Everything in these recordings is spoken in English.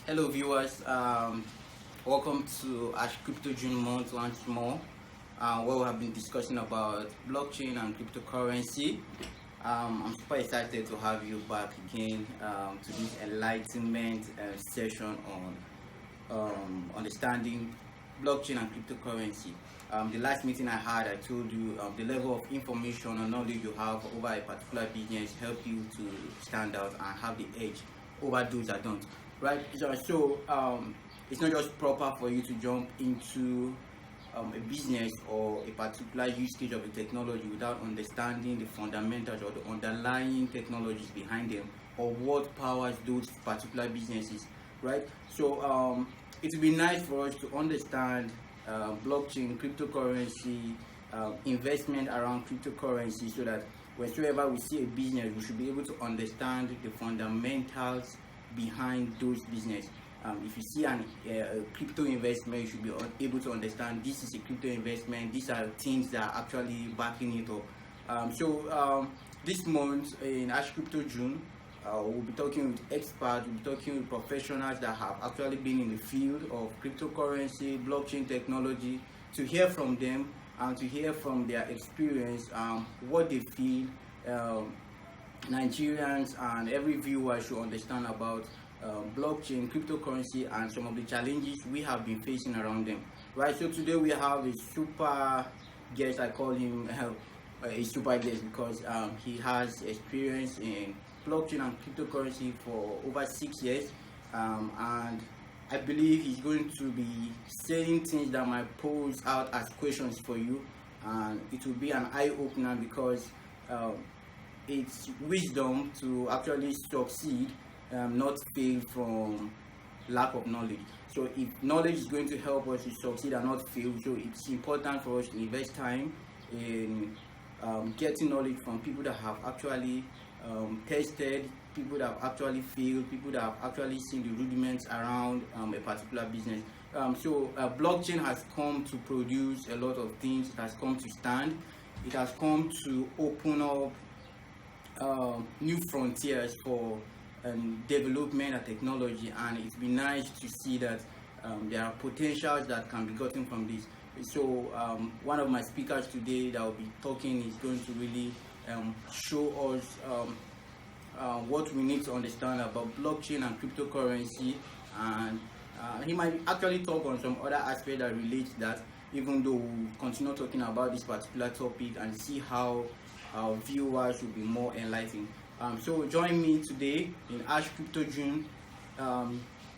Hello viewers, welcome to Ash Cryptojune month once more, where we have been discussing about blockchain and cryptocurrency. I'm super excited to have you back again to this enlightenment session on understanding blockchain and cryptocurrency. The last meeting I had, I told you the level of information or knowledge you have over a particular business help you to stand out and have the edge over those that don't. Right? So it's not just proper for you to jump into a business or a particular use case of a technology without understanding the fundamentals or the underlying technologies behind them or what powers those particular businesses, right? So it would be nice for us to understand blockchain, cryptocurrency, investment around cryptocurrency, so that whenever we see a business, we should be able to understand the fundamentals behind those business. If you see a crypto investment, you should be able to understand this is a crypto investment. These are things that are actually backing it up. This month in Ash Crypto June, we'll be talking with experts, we'll be talking with professionals that have actually been in the field of cryptocurrency, blockchain technology, to hear from them and to hear from their experience, what they feel Nigerians and every viewer should understand about blockchain, cryptocurrency, and some of the challenges we have been facing around them. Right. So today we have a super guest. I call him a super guest because he has experience in blockchain and cryptocurrency for over 6 years, and I believe he's going to be saying things that might pose out as questions for you, and it will be an eye opener because. It's wisdom to actually succeed, not fail from lack of knowledge. So if knowledge is going to help us to succeed and not fail, so it's important for us to invest time in getting knowledge from people that have actually tested, people that have actually failed, people that have actually seen the rudiments around a particular business. Blockchain has come to produce a lot of things. It has come to stand. It has come to open up new frontiers for development and technology, and it's been nice to see that there are potentials that can be gotten from this. So one of my speakers today that will be talking is going to really show us what we need to understand about blockchain and cryptocurrency, and he might actually talk on some other aspects that relate to that, even though we'll continue talking about this particular topic and see how our viewers will be more enlightened. So join me today in Ash Crypto June.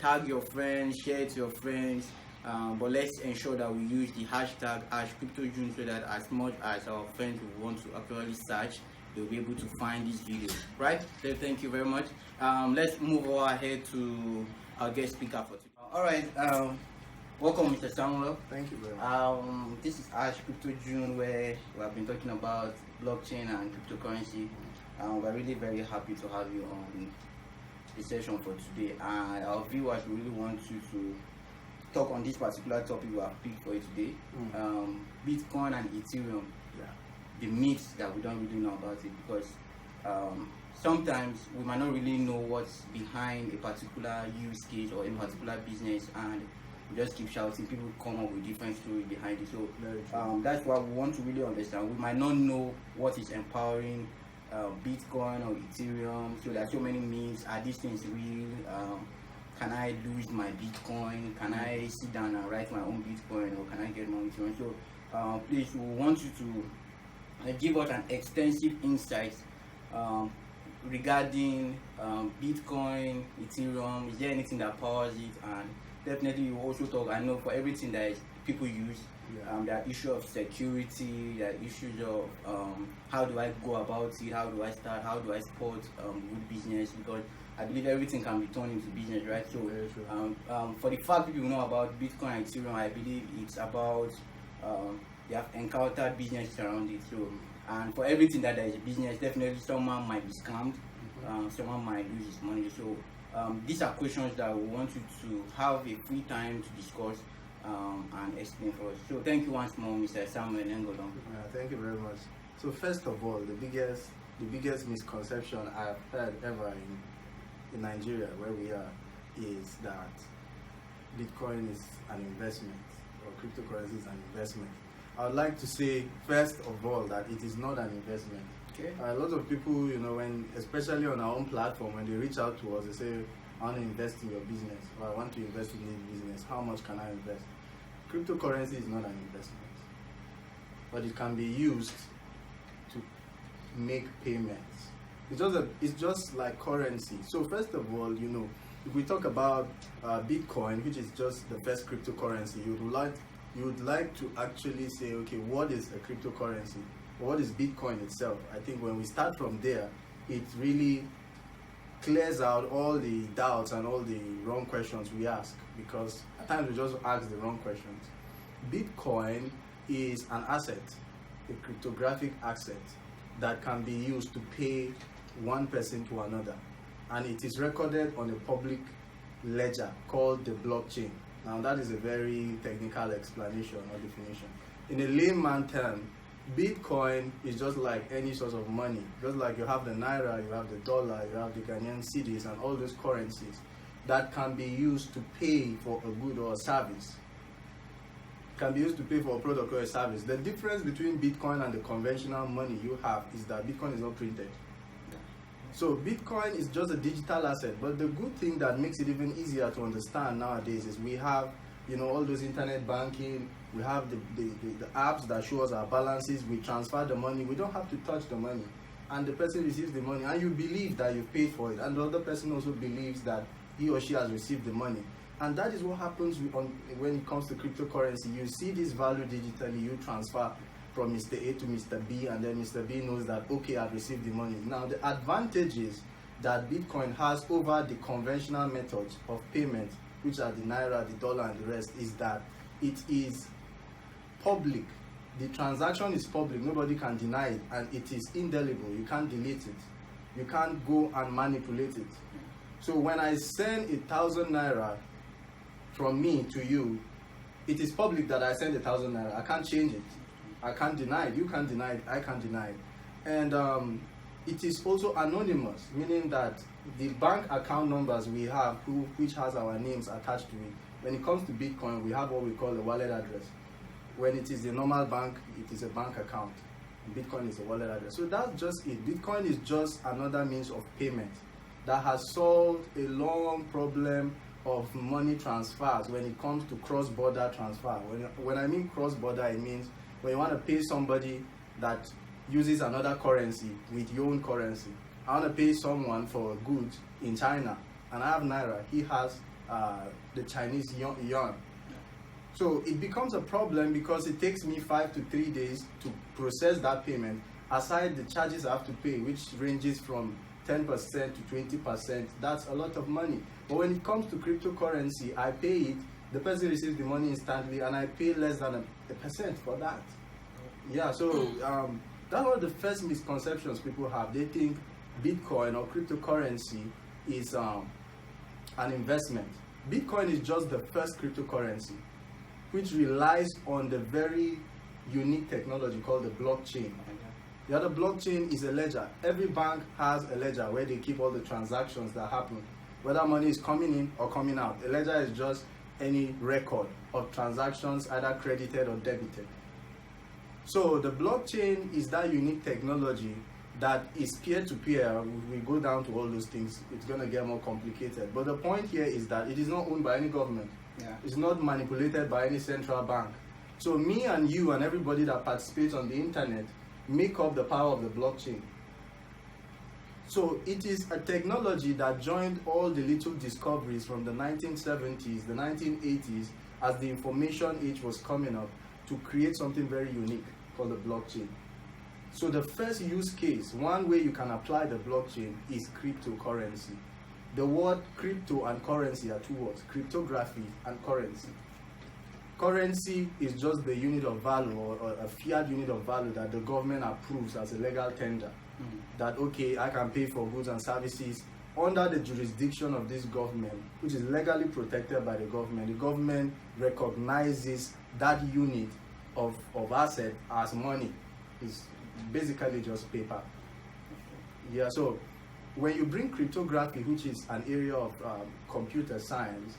Tag your friends, share it to your friends, but let's ensure that we use the hashtag Ash Crypto June so that as much as our friends will want to actually search, they'll be able to find this video, right? So thank you very much. Let's move ahead to our guest speaker for today. All right. Welcome, Mr. Samuel. Thank you very much. This is Ash Crypto June, where we have been talking about blockchain and cryptocurrency. We're really very happy to have you on the session for today, and our viewers really want you to talk on this particular topic we have picked for you today. Bitcoin and Ethereum. Yeah. The myths that we don't really know about it, because sometimes we might not really know what's behind a particular use case or a particular business, and we just keep shouting. People come up with different stories behind it. So that's what we want to really understand. We might not know what is empowering Bitcoin or Ethereum. So there are so many myths. Are these things real? Can I lose my Bitcoin? Can I sit down and write my own Bitcoin, or can I get my own Ethereum? So please, we want you to give us an extensive insight regarding Bitcoin, Ethereum. Is there anything that powers it? And definitely you also talk, I know for everything that people use, there are issues of security, there are issues of how do I go about it, how do I start, how do I support good business, because I believe everything can be turned into business, right? So for the fact people know about Bitcoin and Ethereum, I believe it's about they have encountered business around it. So and for everything that there is a business, definitely someone might be scammed, someone might lose his money. So these are questions that we want you to have a free time to discuss and explain for us. So thank you once more, Mr. Samuel Nengolong. Thank you very much. So first of all, the biggest misconception I've heard ever in Nigeria, where we are, is that Bitcoin is an investment, or cryptocurrency is an investment. I would like to say, first of all, that it is not an investment. Okay. A lot of people, when, especially on our own platform, when they reach out to us, they say, I want to invest in your business, or I want to invest in this business. How much can I invest? Cryptocurrency is not an investment, but it can be used to make payments. It's just like currency. So first of all, if we talk about Bitcoin, which is just the first cryptocurrency, you would like to actually say, okay, what is a cryptocurrency? What is Bitcoin itself? I think when we start from there, it really clears out all the doubts and all the wrong questions we ask, because at times we just ask the wrong questions. Bitcoin is an asset, a cryptographic asset that can be used to pay one person to another, and it is recorded on a public ledger called the blockchain. Now that is a very technical explanation or definition. In a layman term, Bitcoin is just like any source of money. Just like you have the Naira, you have the dollar, you have the Ghanaian cedis, and all those currencies that can be used to pay for a good or a service. Can be used to pay for a product or a service. The difference between Bitcoin and the conventional money you have is that Bitcoin is not printed. So Bitcoin is just a digital asset, but the good thing that makes it even easier to understand nowadays is we have, all those internet banking, we have the apps that show us our balances, we transfer the money, we don't have to touch the money, and the person receives the money, and you believe that you've paid for it, and the other person also believes that he or she has received the money. And that is what happens when it comes to cryptocurrency. You see this value digitally, you transfer from Mr. A to Mr. B, and then Mr. B knows that, okay, I've received the money. Now, the advantages that Bitcoin has over the conventional methods of payment, which are the Naira, the dollar, and the rest, is that it is public. The transaction is public, nobody can deny it, and it is indelible. You can't delete it. You can't go and manipulate it. So when I send 1,000 Naira from me to you, it is public that I send 1,000 Naira. I can't change it. I can't deny it. You can't deny it. I can't deny it. And it is also anonymous, meaning that the bank account numbers we have, which has our names attached to it, when it comes to Bitcoin, we have what we call a wallet address. When it is the normal bank, it is a bank account. Bitcoin is a wallet address. So that's just it. Bitcoin is just another means of payment that has solved a long problem of money transfers when it comes to cross-border transfer. When I mean cross-border, it means when you want to pay somebody that uses another currency with your own currency. I want to pay someone for goods in China, and I have Naira. He has the Chinese yuan. So it becomes a problem because it takes me 5 to 3 days to process that payment, aside the charges I have to pay, which ranges from 10% to 20%. That's a lot of money. But when it comes to cryptocurrency, I pay it, the person receives the money instantly, and I pay less than a percent for that. Yeah, so that's one of the first misconceptions people have. They think Bitcoin or cryptocurrency is an investment. Bitcoin is just the first cryptocurrency, which relies on the very unique technology called the blockchain. The other blockchain is a ledger. Every bank has a ledger where they keep all the transactions that happen, whether money is coming in or coming out. A ledger is just any record of transactions, either credited or debited. So the blockchain is that unique technology that is peer-to-peer. We go down to all those things, it's going to get more complicated. But the point here is that it is not owned by any government. Yeah. It's not manipulated by any central bank. So me and you and everybody that participates on the internet make up the power of the blockchain. So it is a technology that joined all the little discoveries from the 1970s, the 1980s, as the information age was coming up, to create something very unique called the blockchain. So the first use case, one way you can apply the blockchain, is cryptocurrency. The word crypto and currency are two words: cryptography and currency. Currency is just the unit of value, or a fiat unit of value that the government approves as a legal tender. That, okay, I can pay for goods and services under the jurisdiction of this government, which is legally protected by the government. The government recognizes that unit of asset as money. It's basically just paper. Yeah, so when you bring cryptography, which is an area of computer science,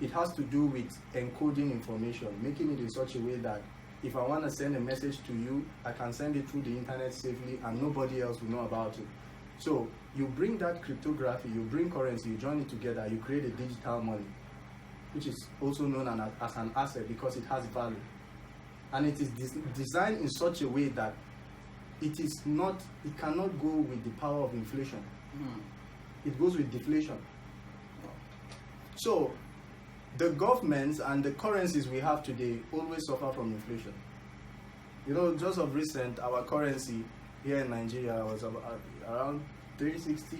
it has to do with encoding information, making it in such a way that if I want to send a message to you, I can send it through the internet safely and nobody else will know about it. So you bring that cryptography, you bring currency, you join it together, you create a digital money, which is also known as an asset because it has value. And it is designed in such a way that it cannot go with the power of inflation. It goes with deflation. So the governments and the currencies we have today always suffer from inflation. You know, just of recent, our currency here in Nigeria was around 360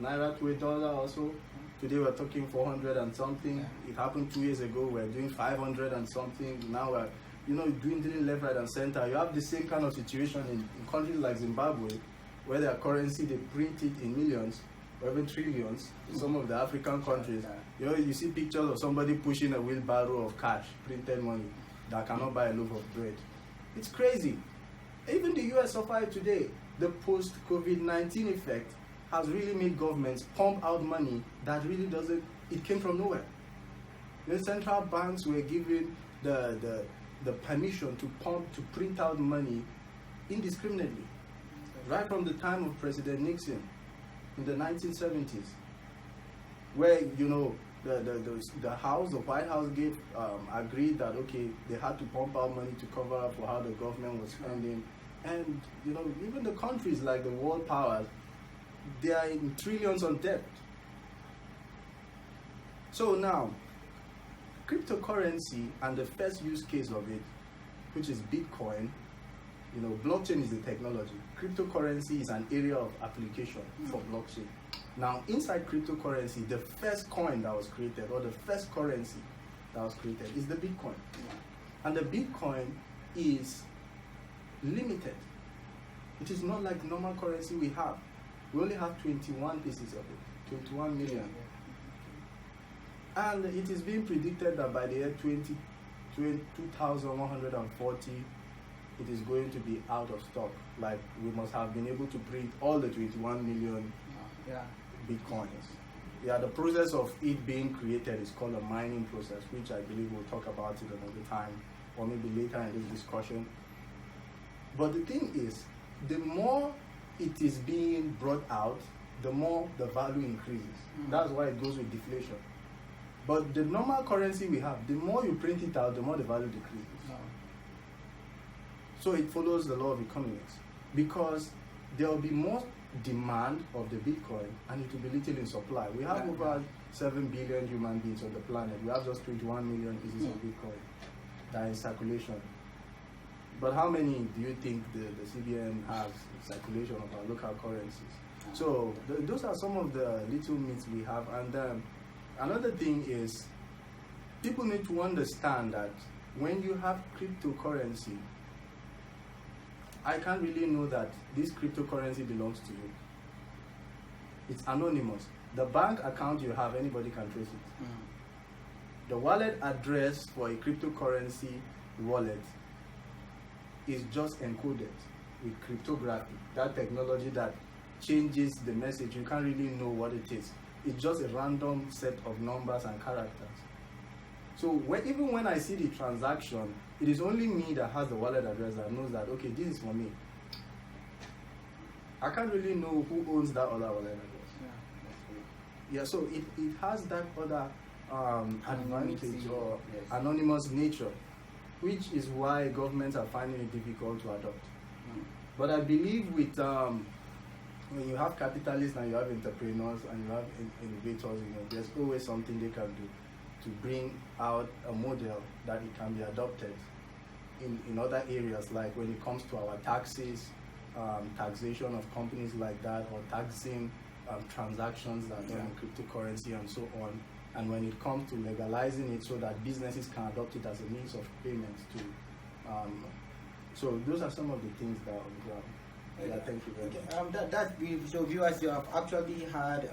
naira to $1 or so. Today we're talking 400 and something. It happened 2 years ago. We're doing 500 and something. Now we're, doing left, right, and center. You have the same kind of situation in countries like Zimbabwe, where their currency, they print it in millions or even trillions. In some of the African countries, you see pictures of somebody pushing a wheelbarrow of cash, printed money, that cannot buy a loaf of bread. It's crazy. Even the US suffered today. The post-COVID-19 effect has really made governments pump out money that really it came from nowhere. The central banks were given the permission to print out money indiscriminately, right from the time of President Nixon in the 1970s, where the White House agreed that they had to pump out money to cover up for how the government was spending, and even the countries like the world powers, they are in trillions on debt. So now, cryptocurrency and the first use case of it, which is Bitcoin, blockchain is the technology. Cryptocurrency is an area of application for blockchain. Now, inside cryptocurrency, the first coin that was created, or the first currency that was created, is the Bitcoin. And the Bitcoin is limited. It is not like normal currency we have. We only have 21 pieces of it, 21 million. And it is being predicted that by the year 2140, it is going to be out of stock. Like, we must have been able to print all the 21 million Bitcoins. The process of it being created is called a mining process, which I believe we'll talk about it another time, or maybe later in this discussion. But the thing is, the more it is being brought out, the more the value increases. That's why it goes with deflation. But the normal currency we have, the more you print it out, the more the value decreases. So it follows the law of economics, because there will be more demand of the Bitcoin and it will be little in supply. We have over 7 billion human beings on the planet. We have just 21 million pieces of Bitcoin that are in circulation. But how many do you think the CBN has in circulation of our local currencies? So those are some of the little myths we have. And another thing is, people need to understand that when you have cryptocurrency, I can't really know that this cryptocurrency belongs to you. It's anonymous. The bank account you have, anybody can trace it. The wallet address for a cryptocurrency wallet is just encoded with cryptography, that technology that changes the message. You can't really know what it is. It's just a random set of numbers and characters. So even when I see the transaction, it is only me that has the wallet address that knows that, okay, this is for me. I can't really know who owns that other wallet address. So it has that other advantage or anonymous nature, which is why governments are finding it difficult to adopt. But I believe with when you have capitalists and you have entrepreneurs and you have innovators, there's always something they can do to bring out a model that it can be adopted in other areas, like when it comes to our taxes, taxation of companies like that, or taxing transactions that are in cryptocurrency and so on. And when it comes to legalizing it so that businesses can adopt it as a means of payment too. So those are some of the things that are on the ground. Thank you very much. That's beautiful. So viewers, you have actually heard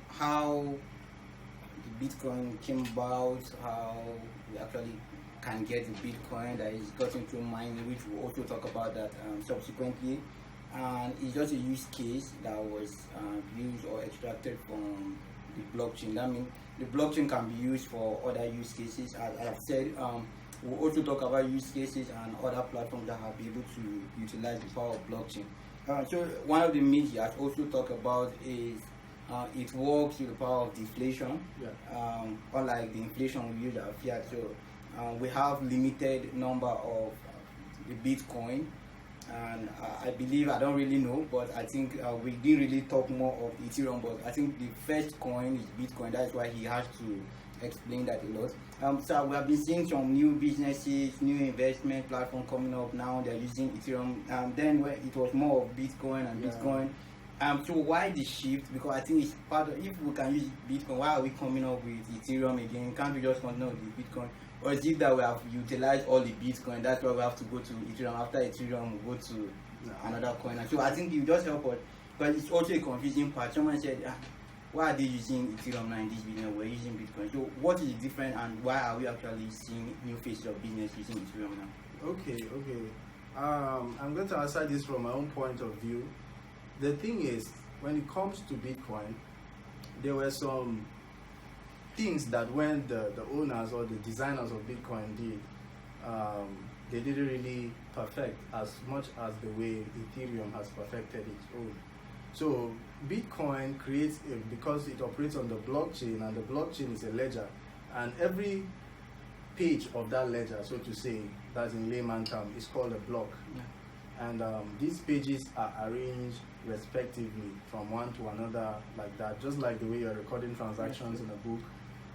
how the Bitcoin came about, how we actually can get the Bitcoin that is gotten through mining, which we'll also talk about that subsequently. and it's just a use case that was used or extracted from the blockchain. That means the blockchain can be used for other use cases. As I have said, we'll also talk about use cases and other platforms that have been able to utilize the power of blockchain. So one of the myths he has also talked about is it works with the power of deflation. Yeah. Unlike the inflation we use at fiat. So we have limited number of the Bitcoin, and I believe, I don't really know, but I think we didn't really talk more of Ethereum, but I think the first coin is Bitcoin. That's why he has to explain that a lot. So we have been seeing some new businesses, new investment platform coming up now. They're using Ethereum. Then where it was more of Bitcoin and Bitcoin. So why the shift? Because I think it's part of, if we can use Bitcoin, why are we coming up with Ethereum again? Can't we just continue with the Bitcoin? Or is it that we have utilized all the Bitcoin? That's why we have to go to Ethereum. After Ethereum, we go to another coin. So I think you just help us, but it's also a confusing part. Someone said, why are they using Ethereum now in this business? We're using Bitcoin. So what is the difference, and why are we actually seeing new phases of business using Ethereum now? Okay. I'm going to answer this from my own point of view. The thing is, when it comes to Bitcoin, there were some things that when the owners or the designers of Bitcoin did, they didn't really perfect as much as the way Ethereum has perfected its own. So Bitcoin creates because it operates on the blockchain, and the blockchain is a ledger, and every page of that ledger, so to say, that's in layman term, is called a block. And these pages are arranged respectively from one to another, like that, just like the way you're recording transactions in a book.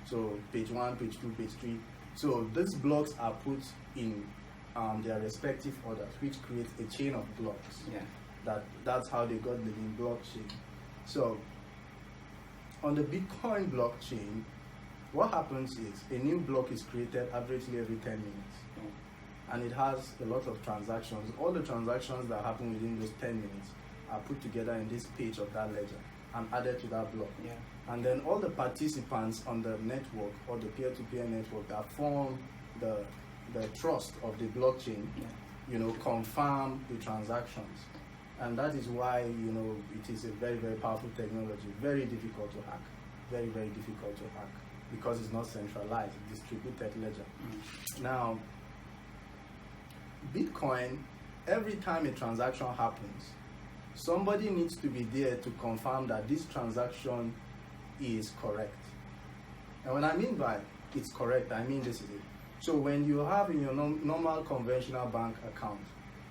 So page 1, page 2, page 3. So these blocks are put in their respective orders, which creates a chain of blocks. That's how they got the name blockchain. So on the Bitcoin blockchain, what happens is a new block is created averagely every 10 minutes. And it has a lot of transactions. All the transactions that happen within those 10 minutes are put together in this page of that ledger and added to that block. And then all the participants on the network or the peer-to-peer network that form the trust of the blockchain, confirm the transactions. And that is why, it is a very, very powerful technology, very difficult to hack, very, very difficult to hack, because it's not centralized, it's distributed ledger. Now, Bitcoin, every time a transaction happens, somebody needs to be there to confirm that this transaction is correct. And when I mean by it's correct, I mean this is it. So when you have in your normal conventional bank account,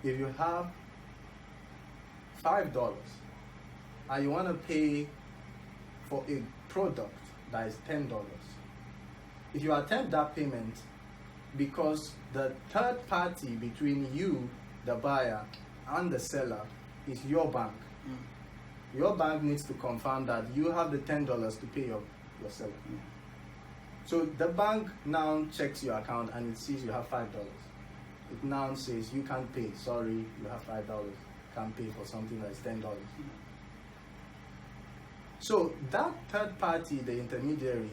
if you have $5 and you want to pay for a product that is $10, if you attempt that payment, because the third party between you, the buyer, and the seller is your bank. Your bank needs to confirm that you have the $10 to pay your seller. So the bank now checks your account and it sees you have $5. It now says you can't pay. Sorry, you have $5. Can't pay for something that is $10. So that third party, the intermediary,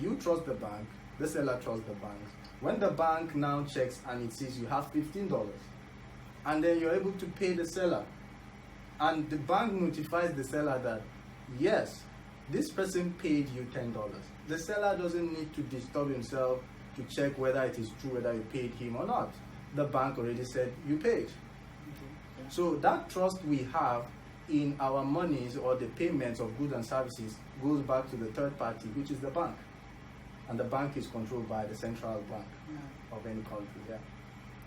you trust the bank, the seller trusts the bank. When the bank now checks and it says you have $15, and then you're able to pay the seller, and the bank notifies the seller that, yes, this person paid you $10. The seller doesn't need to disturb himself to check whether it is true, whether you paid him or not. The bank already said you paid. So that trust we have in our monies or the payments of goods and services goes back to the third party, which is the bank. And the bank is controlled by the central bank of any country.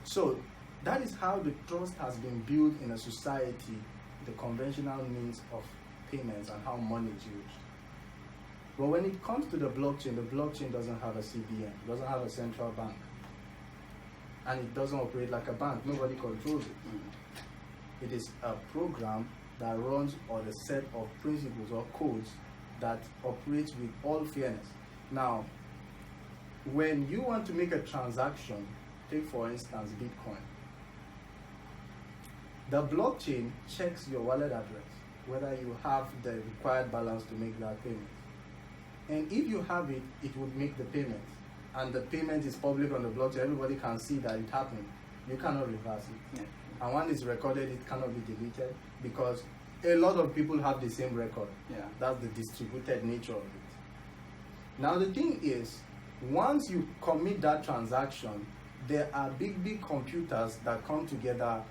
So that is how the trust has been built in a society, the conventional means of payments and how money is used. But when it comes to the blockchain doesn't have a CBN, it doesn't have a central bank. And it doesn't operate like a bank, nobody controls it. It is a program that runs on a set of principles or codes that operates with all fairness. Now, when you want to make a transaction, take for instance Bitcoin, the blockchain checks your wallet address, whether you have the required balance to make that payment. And if you have it, it would make the payment. And the payment is public on the blockchain, everybody can see that it happened. You cannot reverse it. and once it's recorded, it cannot be deleted because a lot of people have the same record. Yeah. That's the distributed nature of it. Now the thing is, once you commit that transaction, there are big computers that come together.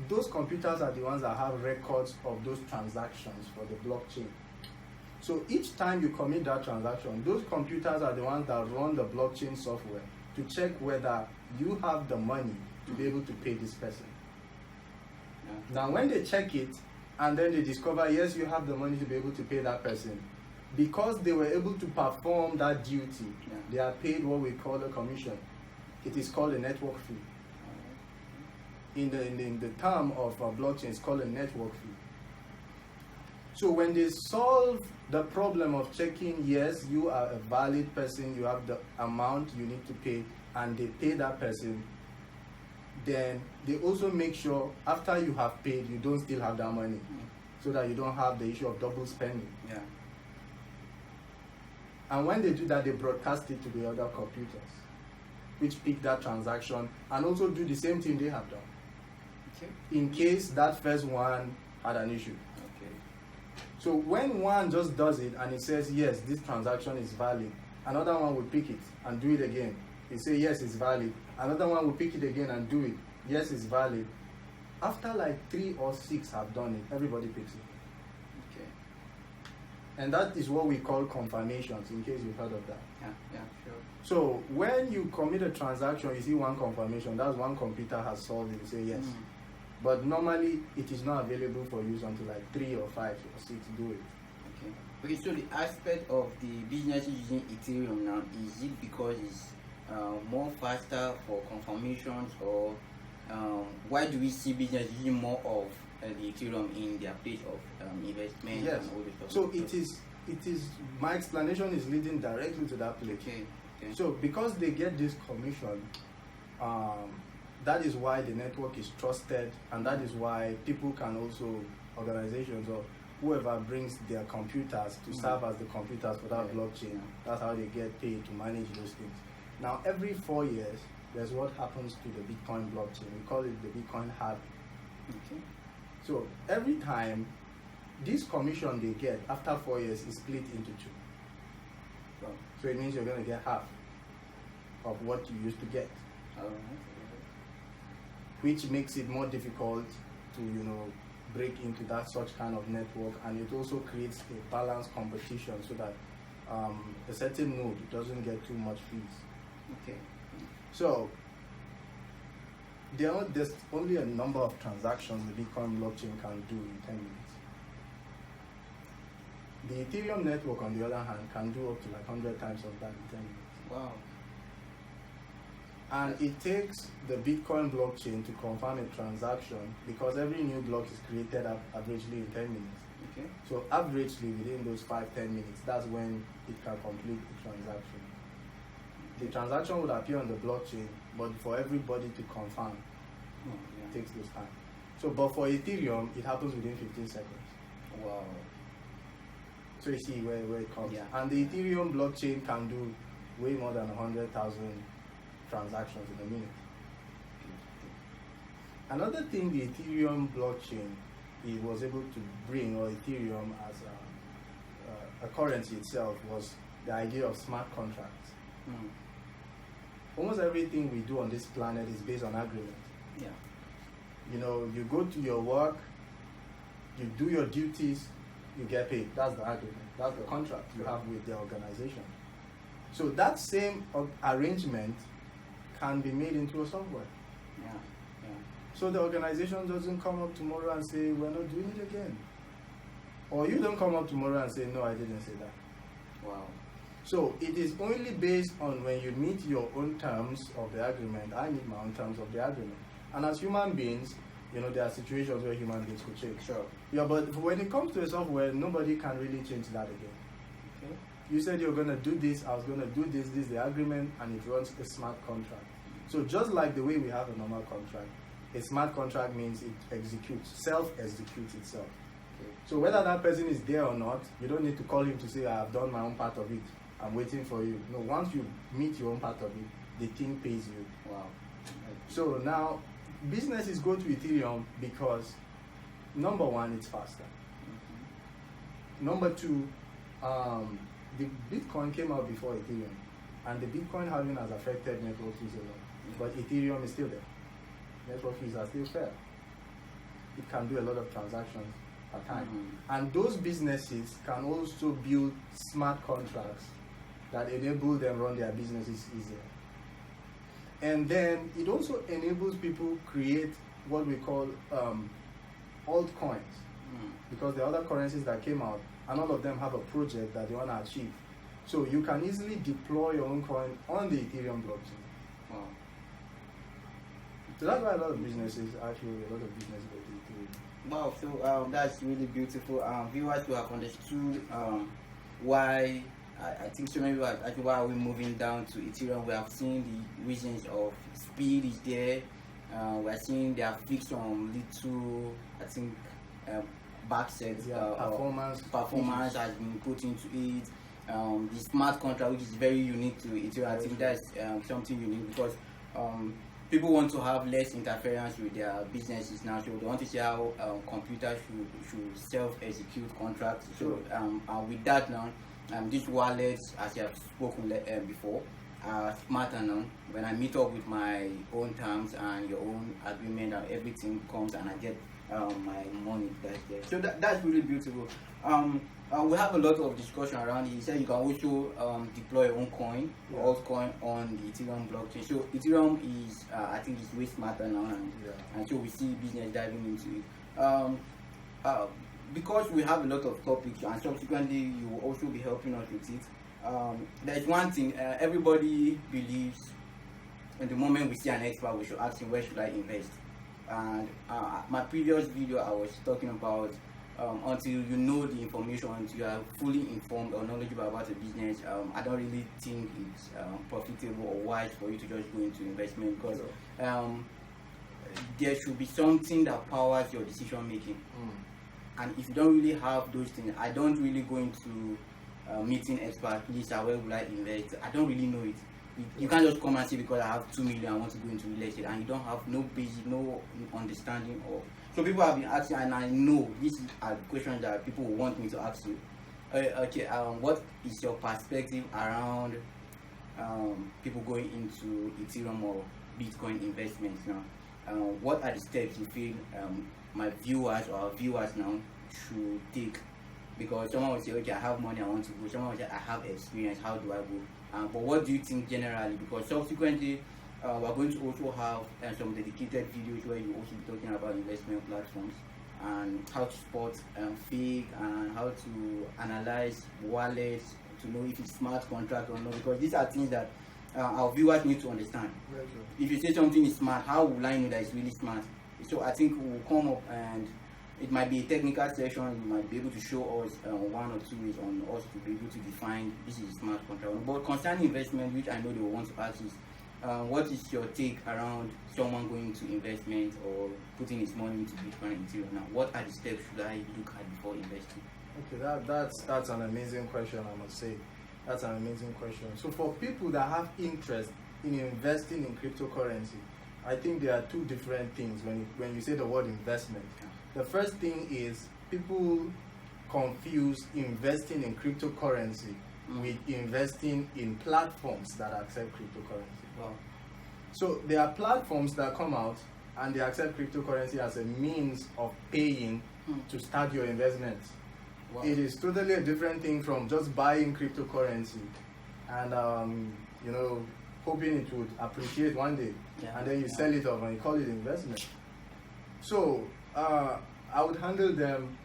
Those computers are the ones that have records of those transactions for the blockchain. So each time you commit that transaction, those computers are the ones that run the blockchain software to check whether you have the money to be able to pay this person. Yeah. Now when they check it and then they discover, yes, you have the money to be able to pay that person, because they were able to perform that duty, they are paid what we call a commission. It is called a network fee. In the term of blockchain, it's called a network fee. So when they solve the problem of checking, yes, you are a valid person, you have the amount you need to pay, and they pay that person, then they also make sure after you have paid, you don't still have that money, so that you don't have the issue of double spending. Yeah. And when they do that, they broadcast it to the other computers, which pick that transaction and also do the same thing they have done. Okay. In case that first one had an issue. Okay. So when one just does it and it says, yes, this transaction is valid, another one will pick it and do it again. It say, yes, it's valid. Another one will pick it again and do it. Yes, it's valid. After like 3 or 6 have done it, everybody picks it. Okay. And that is what we call confirmations, in case you've heard of that. Yeah, sure. So when you commit a transaction, you see one confirmation, that's one computer has solved it, you say yes. But normally it is not available for use until like 3 or 5 or 6 do it. Okay, so the aspect of the businesses using Ethereum now, is it because it's more faster for confirmations, or why do we see business using more of the Ethereum in their place of investment? Yes. And all this stuff? So it is my explanation is leading directly to that place. Okay. So because they get this commission, that is why the network is trusted, and that is why people can also, organizations or whoever brings their computers to serve as the computers for that blockchain. That's how they get paid to manage those things. Now every 4 years, there's what happens to the Bitcoin blockchain. We call it the Bitcoin halving. Okay. So every time, this commission they get after 4 years is split into 2. So it means you're going to get half of what you used to get. Which makes it more difficult to, break into that such kind of network, and it also creates a balanced competition so that a certain node doesn't get too much fees. Okay. So there's only a number of transactions the Bitcoin blockchain can do in 10 minutes. The Ethereum network, on the other hand, can do up to like 100 times of that in 10 minutes. Wow. And it takes the Bitcoin blockchain to confirm a transaction, because every new block is created averagely in 10 minutes. Okay. So averagely within those 5-10 minutes, that's when it can complete the transaction. The transaction would appear on the blockchain, but for everybody to confirm, it takes this time. So, but for Ethereum, it happens within 15 seconds. Wow. So you see where it comes. Yeah. And the Ethereum blockchain can do way more than 100,000 transactions in a minute. Another thing the Ethereum blockchain it was able to bring, or Ethereum as a currency itself, was the idea of smart contracts. Almost everything we do on this planet is based on agreement. Yeah. You go to your work, you do your duties, you get paid. That's the agreement. That's the contract you have with the organization. So that same arrangement can be made into a software. Yeah. So the organization doesn't come up tomorrow and say, we're not doing it again. Or you don't come up tomorrow and say, no, I didn't say that. Wow. So it is only based on when you meet your own terms of the agreement. I meet my own terms of the agreement. And as human beings, there are situations where human beings could change. Sure. Yeah, but when it comes to a software, nobody can really change that again. Okay. You said you're going to do this, I was going to do this is the agreement, and it runs a smart contract. So just like the way we have a normal contract, a smart contract means it self-executes itself. Okay. So whether that person is there or not, you don't need to call him to say, I have done my own part of it, I'm waiting for you. No, once you meet your own part of it, the thing pays you. Wow. So now, businesses go to Ethereum because number one, it's faster. Number two, the Bitcoin came out before Ethereum, and the Bitcoin halving has affected network fees a lot. But Ethereum is still there. Network fees are still fair. It can do a lot of transactions at a time. And those businesses can also build smart contracts that enable them run their businesses easier. And then it also enables people create what we call altcoins. Because the other currencies that came out, and all of them have a project that they want to achieve. So you can easily deploy your own coin on the Ethereum blockchain. Wow. So that's why a lot of businesses go to Ethereum. Wow, so that's really beautiful. Viewers who have understood why I think so many people are actually why are we moving down to Ethereum. We have seen the reasons of speed is there. We are seeing they are fixed on little, I think, backsets. Performance has been put into it. The smart contract, which is very unique to Ethereum. I think that's something unique because people want to have less interference with their businesses now, so they want to see how computers should self-execute contracts. So with that now, these wallets, as you have spoken before, are smarter now. When I meet up with my own terms and your own agreement, and everything comes and I get my money that's there. So that's really beautiful. We have a lot of discussion around it. He said you can also deploy your own coin, altcoin on the Ethereum blockchain. So Ethereum is, I think, it's way smarter now, and so we see business diving into it. Because we have a lot of topics, and subsequently you will also be helping us with it. There's one thing everybody believes. In the moment we see an expert, we should ask him, where should I invest? And my previous video, I was talking about until you know the information, until you are fully informed or knowledgeable about a business, I don't really think it's profitable or wise for you to just go into investment, because there should be something that powers your decision making. And if you don't really have those things, I don't really go into meeting experts, please, where will I invest? I don't really know it. You can't just come and say because I have 2 million I want to go into real estate, and you don't have no basic, no understanding of. So people have been asking, and I know these are questions that people will want me to ask you. What is your perspective around people going into Ethereum or Bitcoin investments now? What are the steps you feel my viewers or our viewers now should take? Because someone will say, okay, I have money, I want to go. Someone will say, I have experience, how do I go? But what do you think generally? Because subsequently, we're going to also have some dedicated videos where you also be talking about investment platforms and how to spot fake and how to analyze wallets to know if it's smart contract or not. Because these are things that our viewers need to understand. If you say something is smart, how will I know that it's really smart? So I think we'll come up, and it might be a technical session. You might be able to show us 1 or 2 ways on us to be able to define this is a smart contract. But concerning investment, which I know they will want to ask is, what is your take around someone going to investment or putting his money into Bitcoin and Ethereum? Now, what are the steps should I look at before investing? Okay, that's an amazing question, I must say. That's an amazing question. So for people that have interest in investing in cryptocurrency, I think there are two different things when you say the word investment. The first thing is people confuse investing in cryptocurrency with investing in platforms that accept cryptocurrency. Wow. So there are platforms that come out and they accept cryptocurrency as a means of paying to start your investments. Wow. It is totally a different thing from just buying cryptocurrency and hoping it would appreciate one day, and then you sell it off and you call it investment. So I would handle them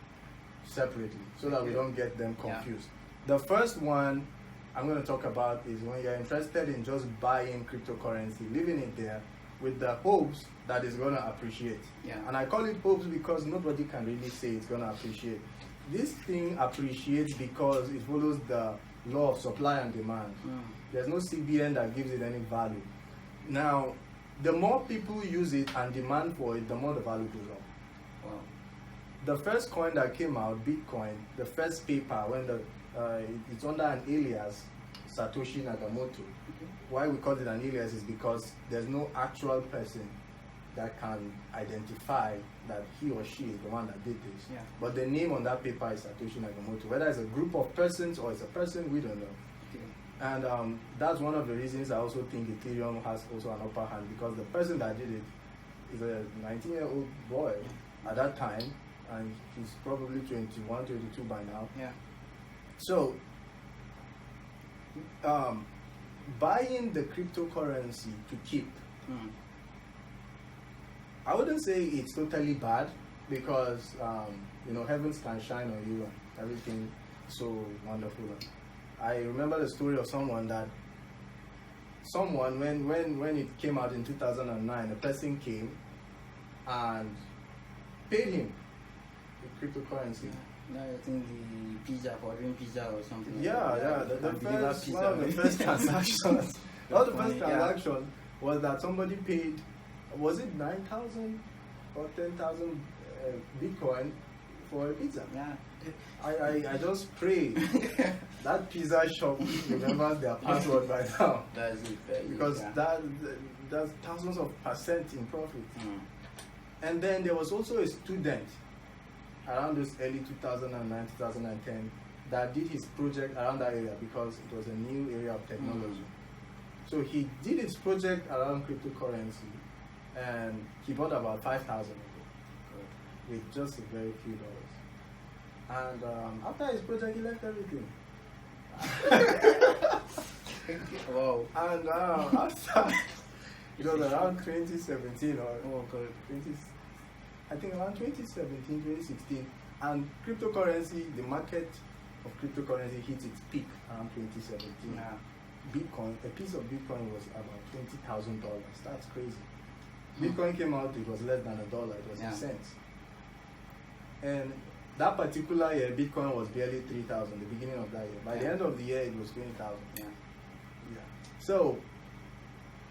separately so that we don't get them confused. The first one I'm going to talk about is when you're interested in just buying cryptocurrency, leaving it there with the hopes that it's going to appreciate. And I call it hopes because nobody can really say it's going to appreciate. This thing appreciates because it follows the law of supply and demand. There's no CBN that gives it any value. Now, the more people use it and demand for it, the more the value goes up. Wow. The first coin that came out, Bitcoin, the first paper, when it's under an alias, Satoshi Nakamoto. Why we call it an alias is because there's no actual person that can identify that he or she is the one that did this. Yeah. But the name on that paper is Satoshi Nakamoto. Whether it's a group of persons or it's a person, we don't know. Okay. And that's one of the reasons I also think Ethereum has also an upper hand, because the person that did it is a 19-year-old boy at that time, and he's probably 21, 22 by now. Yeah. So, buying the cryptocurrency to keep, I wouldn't say it's totally bad, because heavens can shine on you and everything so wonderful. I remember the story of someone when it came out in 2009, a person came and paid him the cryptocurrency. No, I think the pizza, ordering pizza or something. The first one of the first transactions. One the first transaction was that somebody paid, was it 9,000 or 10,000 Bitcoin for a pizza? Yeah. I just pray that pizza shop remembers their password by now. That's it. Because that's thousands of % in profit. And then there was also a student around this early 2009, 2010 that did his project around that area, because it was a new area of technology. So he did his project around cryptocurrency, and he bought about 5,000 with just a very few dollars. And after his project, he left everything. Wow. And after, it was around 2017 or I think around 2017, 2016, and cryptocurrency, the market of cryptocurrency hit its peak around 2017. Yeah. Bitcoin, a piece of Bitcoin was about $20,000. That's crazy. Bitcoin came out, it was less than $1. It was cents. And that particular year, Bitcoin was barely 3,000. The beginning of that year. By the end of the year, it was 20,000. Yeah. So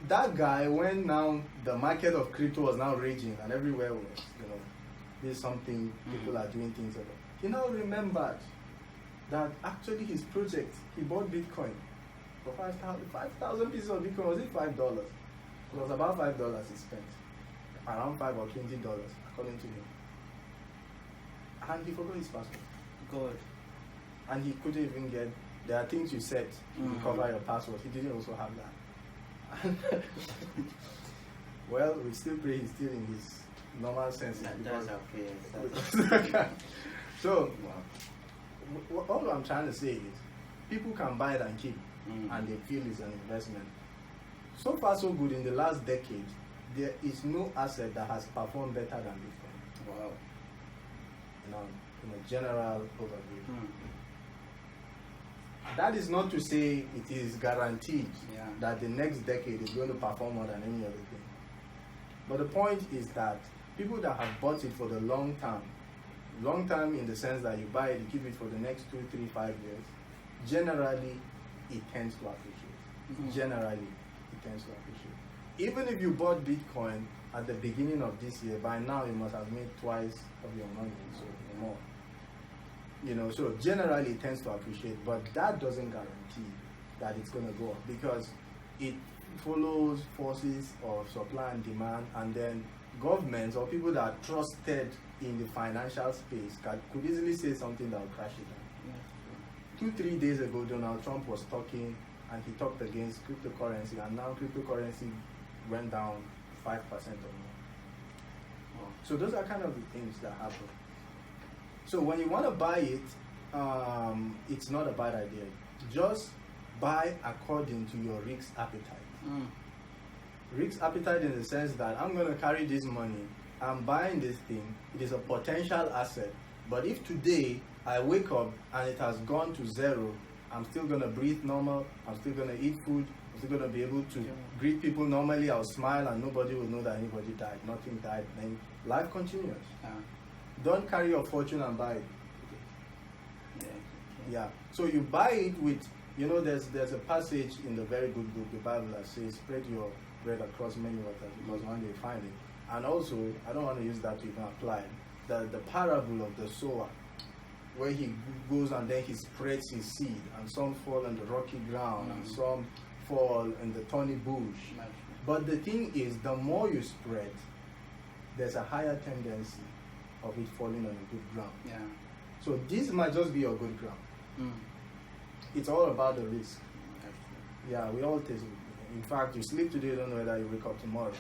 that guy, when now the market of crypto was now raging and everywhere was, this is something people are doing things about. He now remembered that actually his project, he bought Bitcoin for 5,000 pieces of Bitcoin. Was it $5? It was about $5 he spent. Around $5 or $20, according to him. And he forgot his password. God. And he couldn't even get, there are things you set to recover your password. He didn't also have that. Well, we still pray he's still in his normal senses. That's okay. So, all I'm trying to say is, people can buy it and keep, and they feel it's an investment. So far, so good. In the last decade, there is no asset that has performed better than Bitcoin. Wow. In a general overview. That is not to say it is guaranteed that the next decade is going to perform more than any other thing. But the point is that people that have bought it for the long term in the sense that you buy it, you keep it for the next 2, 3, 5 years, generally it tends to appreciate. Generally, it tends to appreciate. Even if you bought Bitcoin at the beginning of this year, by now you must have made twice of your money, so more. So generally it tends to appreciate, but that doesn't guarantee that it's going to go up, because it follows forces of supply and demand, and then governments or people that are trusted in the financial space could easily say something that will crash it down. 2-3 days ago, Donald Trump was talking, and he talked against cryptocurrency, and now cryptocurrency went down 5% or more. So those are kind of the things that happen. So when you want to buy it, it's not a bad idea. Just buy according to your risk appetite. Risk appetite in the sense that I'm going to carry this money, I'm buying this thing, it is a potential asset, but if today I wake up and it has gone to zero, I'm still going to breathe normal, I'm still going to eat food, I'm still going to be able to greet people normally, I'll smile and nobody will know that anybody died, nothing died, then life continues. Don't carry your fortune and buy it. So you buy it with, there's a passage in the very good book, the Bible, that says, spread your bread across many waters, because one day you find it. And also, I don't want to use that to even apply, the parable of the sower, where he goes and then he spreads his seed, and some fall on the rocky ground, and some fall in the thorny bush. But the thing is, the more you spread, there's a higher tendency of it falling on a good ground. Yeah. So this might just be your good ground. Mm. It's all about the risk. That's true. Yeah, we all take it. In fact, you sleep today, you don't know whether you wake up tomorrow.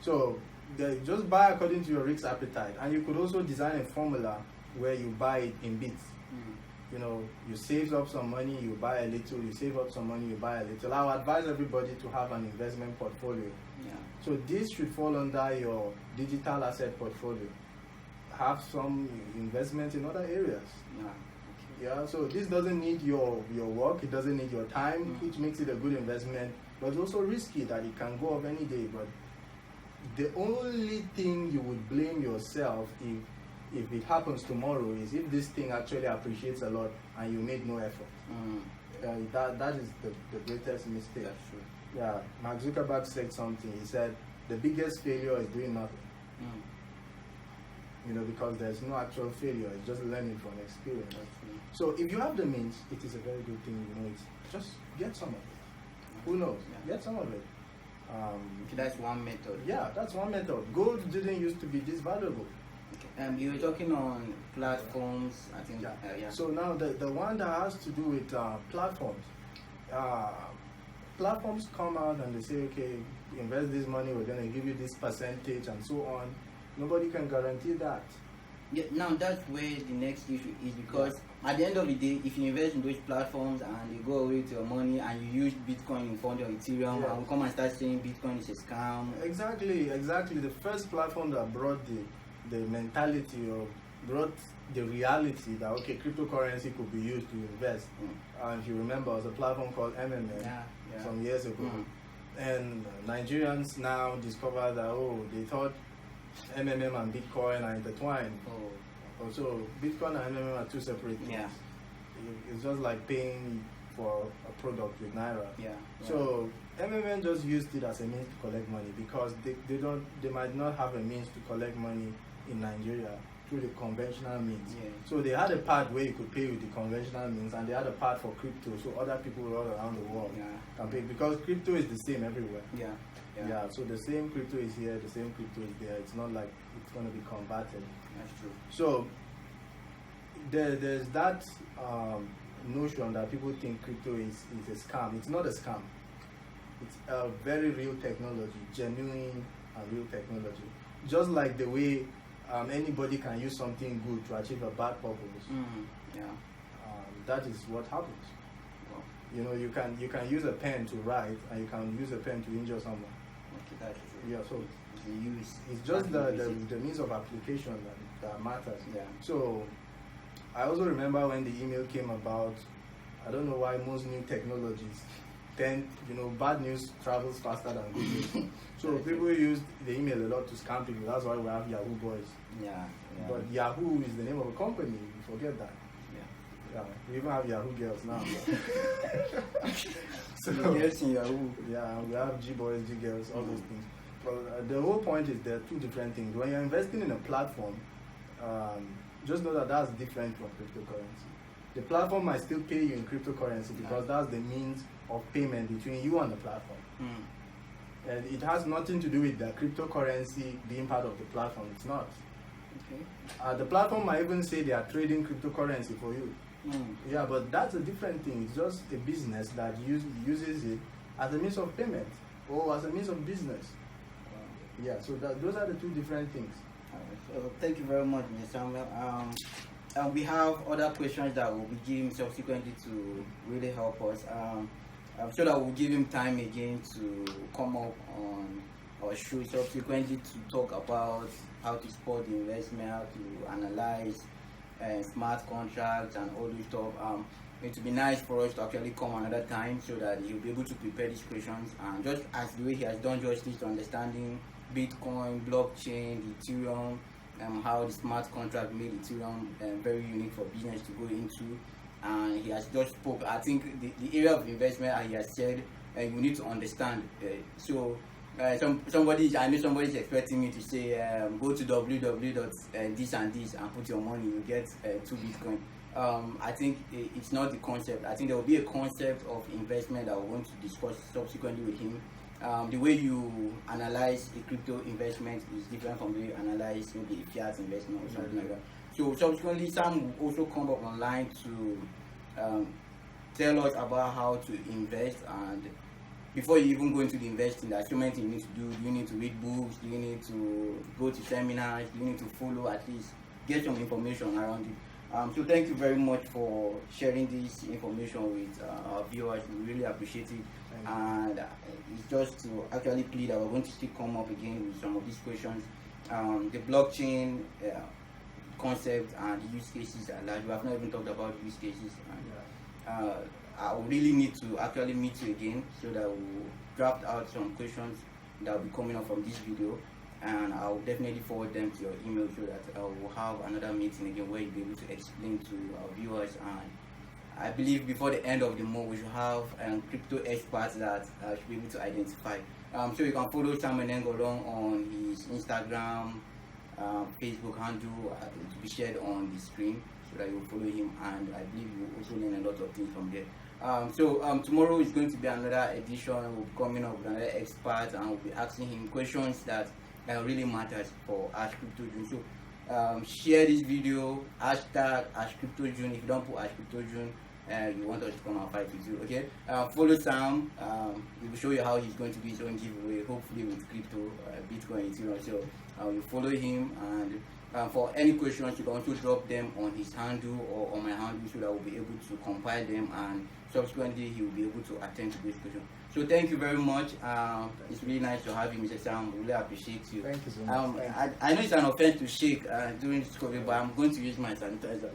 So just buy according to your risk appetite. And you could also design a formula where you buy it in bits. Mm. You know, you save up some money, you buy a little, you save up some money, you buy a little. I would advise everybody to have an investment portfolio. Yeah. So this should fall under your digital asset portfolio. Have some investment in other areas. Yeah. Yeah, so this doesn't need your work, it doesn't need your time, Mm. which makes it a good investment, but it's also risky that it can go off any day. But the only thing you would blame yourself if it happens tomorrow is if this thing actually appreciates a lot and you made no effort. Mm. That is the greatest mistake. That's true. Yeah, Mark Zuckerberg said something. He said the biggest failure is doing nothing. Mm. You know, because there's no actual failure, it's just learning from experience. That's true. So if you have the means, it is a very good thing. You know, it's just get some of it. Who knows? Yeah. Get some of it. Okay, that's one method. Yeah, that's one method. Gold didn't used to be this valuable. Okay. You were talking on platforms, I think. Yeah. So now the one that has to do with platforms. Platforms come out and they say, okay, invest this money, we're going to give you this percentage and so on. Nobody can guarantee that. Yeah, now that's where the next issue is, because at the end of the day, if you invest in those platforms and you go away with your money and you use Bitcoin in front of Ethereum, and we come and start saying Bitcoin is a scam. Exactly. The first platform that brought the mentality or brought the reality that, okay, cryptocurrency could be used to invest. And if you remember, it was a platform called MMA some years ago. And Nigerians now discover that, they thought MMM and Bitcoin are intertwined. Also, Bitcoin and MMM are two separate things. Yeah. It's just like paying for a product with Naira. Yeah. So MMM just used it as a means to collect money because they might not have a means to collect money in Nigeria through the conventional means. Yeah. So they had a part where you could pay with the conventional means, and they had a part for crypto, so other people all around the world can pay, because crypto is the same everywhere. Yeah, so the same crypto is here, the same crypto is there. It's not like it's going to be converted. That's true. So there's that notion that people think crypto is a scam. It's not a scam. It's a very real technology, genuine and real technology. Just like the way anybody can use something good to achieve a bad purpose. That is what happens. Wow. You know, you can use a pen to write, and you can use a pen to injure someone. Okay, that's true. Yeah, so It's just the means of application that matters. Yeah. So I also remember when the email came about. I don't know why most new technologies bad news travels faster than good news. So people use the email a lot to scam people. That's why we have Yahoo boys. Yeah. But Yahoo is the name of a company. You forget that. Yeah. We even have Yahoo girls now. So girls in Yahoo. Yeah, we have G boys, G girls, all those things. But the whole point is there are two different things. When you're investing in a platform, just know that that's different from cryptocurrency. The platform might still pay you in cryptocurrency because that's the means of payment between you and the platform. And it has nothing to do with the cryptocurrency being part of the platform. It's not. Okay. The platform might even say they are trading cryptocurrency for you. Yeah, but that's a different thing. It's just a business that uses it as a means of payment or as a means of business. Yeah, so those are the two different things. So thank you very much, Mr. Samuel. We have other questions that we'll be giving subsequently to really help us. I'm sure that we'll give him time again to come up on our show subsequently to talk about how to spot the investment, how to analyze smart contracts and all this stuff. It would be nice for us to actually come another time so that he'll be able to prepare these questions, and just as the way he has done justice to understanding Bitcoin, blockchain, Ethereum, how the smart contract made Ethereum very unique for business to go into. And he has just spoke, I think the area of investment, he has said, you need to understand. I know somebody's expecting me to say, go to www.this and this and put your money, you get 2 Bitcoin. I think it's not the concept. I think there will be a concept of investment that we're going to discuss subsequently with him. the way you analyze a crypto investment is different from the way you analyze maybe a fiat investment or something like that. So subsequently, Sam will also come up online to tell us about how to invest. And before you even go into the investing, there are so many things you need to do. Do you need to read books? Do you need to go to seminars? Do you need to follow, at least get some information around it? So thank you very much for sharing this information with our viewers. We really appreciate it. And it's just to actually plead that we're going to still come up again with some of these questions. The blockchain concept and use cases are large. We have not even talked about use cases. And, I will really need to actually meet you again so that we'll draft out some questions that will be coming up from this video, and I'll definitely forward them to your email so that we'll have another meeting again where you'll be able to explain to our viewers. And I believe before the end of the month we should have crypto experts that should be able to identify. So you can follow Samuel Nengolong on his Instagram, Facebook handle to be shared on the screen, so that you will follow him, and I believe you will also learn a lot of things from there. Tomorrow is going to be another edition. We'll be coming up with another expert, and we'll be asking him questions that really matters for Ask Cryptojune. So share this video, hashtag Ask Cryptojune. If you don't put Ask Cryptojune, you want us to come and fight with you, okay? Follow Sam. He will show you how he's going to do his own giveaway, hopefully with crypto, Bitcoin, Ethereum. So you follow him, and for any questions you can also drop them on his handle or on my handle, so that we'll be able to compile them, and subsequently he will be able to attend to those questions. So thank you very much. It's really nice to have you, Mr. Sam. We really appreciate you. Thank you so much. I know it's an offense to shake during this COVID, but I'm going to use my sanitizer.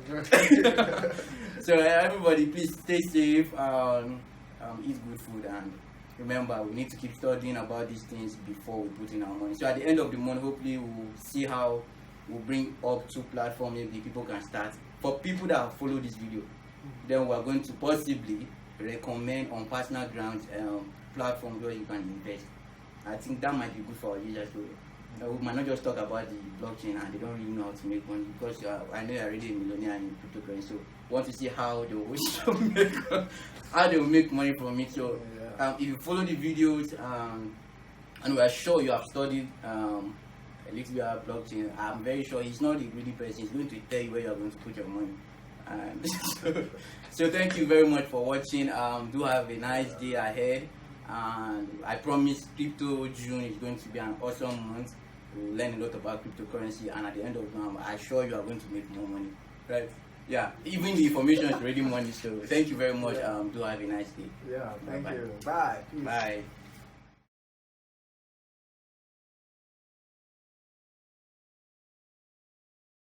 So everybody, please stay safe, eat good food, and remember, we need to keep studying about these things before we put in our money. So at the end of the month, hopefully we'll see how we'll bring up 2 platforms maybe people can start. For people that have followed this video, then we're going to possibly recommend on personal grounds platforms where you can invest. I think that might be good for our users. So we might not just talk about the blockchain and they don't really know how to make money, because I know you're already a millionaire in cryptocurrency. So we want to see how they will make money from it. So if you follow the videos, and we are sure you have studied a little bit about blockchain, I'm very sure he's not a greedy person. He's going to tell you where you're going to put your money. So thank you very much for watching. Do have a nice day ahead, and I promise Cryptojune is going to be an awesome month. We'll learn a lot about cryptocurrency, and at the end of the month, I'm sure you are going to make more money, right? Yeah, even the information is already money. So thank you very much. Do have a nice day. Yeah, thank you. Bye. Bye.